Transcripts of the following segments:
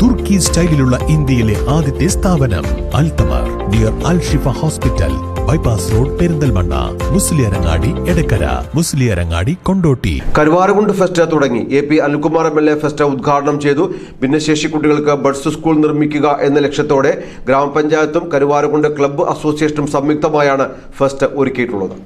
തുർക്കി സ്റ്റൈലിലുള്ള ഇന്ത്യയിലെ ആദ്യത്തെ സ്ഥാപനം Althamar near Al Shifa hospital, bypass road, Perinthalmanna, Musliyarangadi, Edakkara, Musliyarangadi, Kondotty. Karuvarakundu fest തുടങ്ങി. AP അനിൽകുമാർ MLA ഫെസ്റ്റ് ഉദ്ഘാടനം ചെയ്തു. ഭിന്നശേഷി കുട്ടികൾക്ക് ബഡ്സ് സ്കൂൾ നിർമ്മിക്കുക എന്ന ലക്ഷ്യത്തോടെ ഗ്രാമപഞ്ചായത്തും കരുവാരകുണ്ട് ക്ലബ്ബ് അസോസിയേഷനും സംയുക്തമായാണ് ഫെസ്റ്റ് ഒരുക്കിയിട്ടുള്ളത്.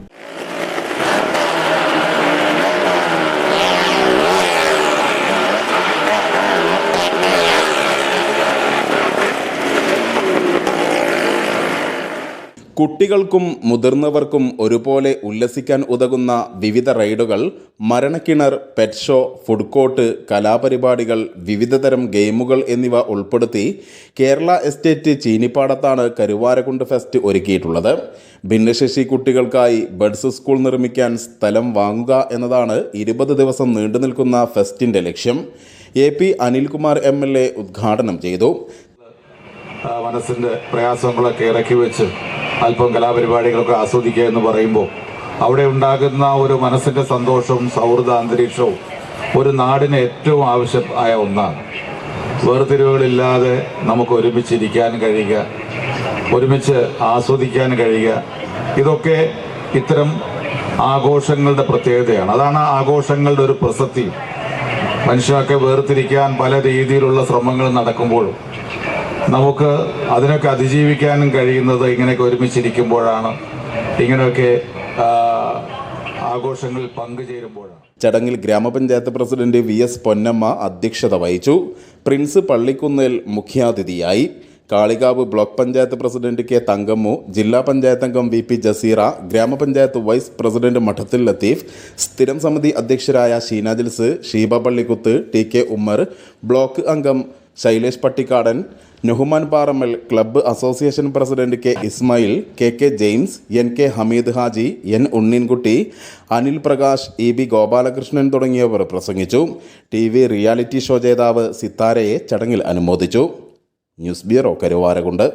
കുട്ടികൾക്കും മുതിർന്നവർക്കും ഒരുപോലെ ഉല്ലസിക്കാൻ ഉതകുന്ന വിവിധ റൈഡുകൾ, മരണക്കിണർ, പെറ്റ് ഷോ, ഫുഡ് കോർട്ട്, കലാപരിപാടികൾ, വിവിധതരം ഗെയിമുകൾ എന്നിവ ഉൾപ്പെടുത്തി കേരള എസ്റ്റേറ്റ് ചീനിപ്പാടത്താണ് കരുവാരകുണ്ട് ഫെസ്റ്റ് ഒരുക്കിയിട്ടുള്ളത്. ഭിന്നശേഷി കുട്ടികൾക്കായി ബഡ്സ് സ്കൂൾ നിർമ്മിക്കാൻ സ്ഥലം വാങ്ങുക എന്നതാണ് 20 ദിവസം നീണ്ടു നിൽക്കുന്ന ഫെസ്റ്റിൻ്റെ ലക്ഷ്യം. AP അനിൽകുമാർ MLA ഉദ്ഘാടനം ചെയ്തു. മനസ്സിൻ്റെ പ്രയാസങ്ങളൊക്കെ ഇറക്കി വെച്ച് അല്പം കലാപരിപാടികളൊക്കെ ആസ്വദിക്കുക എന്ന് പറയുമ്പോൾ അവിടെ ഉണ്ടാകുന്ന ഒരു മനസ്സിൻ്റെ സന്തോഷവും സൗഹൃദ അന്തരീക്ഷവും ഒരു നാടിന് ഏറ്റവും ആവശ്യമായ ഒന്നാണ്. വേർതിരിവുകളില്ലാതെ നമുക്ക് ഒരുമിച്ചിരിക്കാൻ കഴിയുക, ഒരുമിച്ച് ആസ്വദിക്കാൻ കഴിയുക, ഇതൊക്കെ ഇത്തരം ആഘോഷങ്ങളുടെ പ്രത്യേകതയാണ്. അതാണ് ആഘോഷങ്ങളുടെ ഒരു പ്രസക്തി. മനുഷ്യനൊക്കെ വേർതിരിക്കാൻ പല രീതിയിലുള്ള ശ്രമങ്ങൾ നടക്കുമ്പോഴും നമുക്ക് അതിനൊക്കെ അതിജീവിക്കാനും കഴിയുന്നത് ഇങ്ങനെയൊക്കെ ഒരുമിച്ചിരിക്കുമ്പോഴാണ്, ഇങ്ങനെയൊക്കെ ആഘോഷങ്ങളിൽ പങ്കുചേരുമ്പോഴാണ്. ചടങ്ങിൽ ഗ്രാമപഞ്ചായത്ത് പ്രസിഡന്റ് VS പൊന്നമ്മ അധ്യക്ഷത വഹിച്ചു. പ്രിൻസ് പള്ളിക്കുന്നേൽ മുഖ്യാതിഥിയായി. Kalikavu block panchayat president K Thankammu, ജില്ലാ പഞ്ചായത്ത് അംഗം VP ജസീറ, ഗ്രാമപഞ്ചായത്ത് വൈസ് പ്രസിഡന്റ് മഠത്തിൽ ലത്തീഫ്, സ്ഥിരം സമിതി അധ്യക്ഷരായ ഷീന ജിൽസ്, ഷീബ പള്ളിക്കുത്ത്, TK ഉമ്മർ, ബ്ലോക്ക് അംഗം Shailesh Pattikkadan, Nuhman Parammal, club association president K Ismail, KK James, NK Hameed Haji, N Unneenkutty, Anil Prakash, EB Gopalakrishnan തുടങ്ങിയവർ പ്രസംഗിച്ചു. TV റിയാലിറ്റി ഷോ ജേതാവ് സിത്താരയെ ചടങ്ങിൽ അനുമോദിച്ചു. News bureau, Karuvarakundu.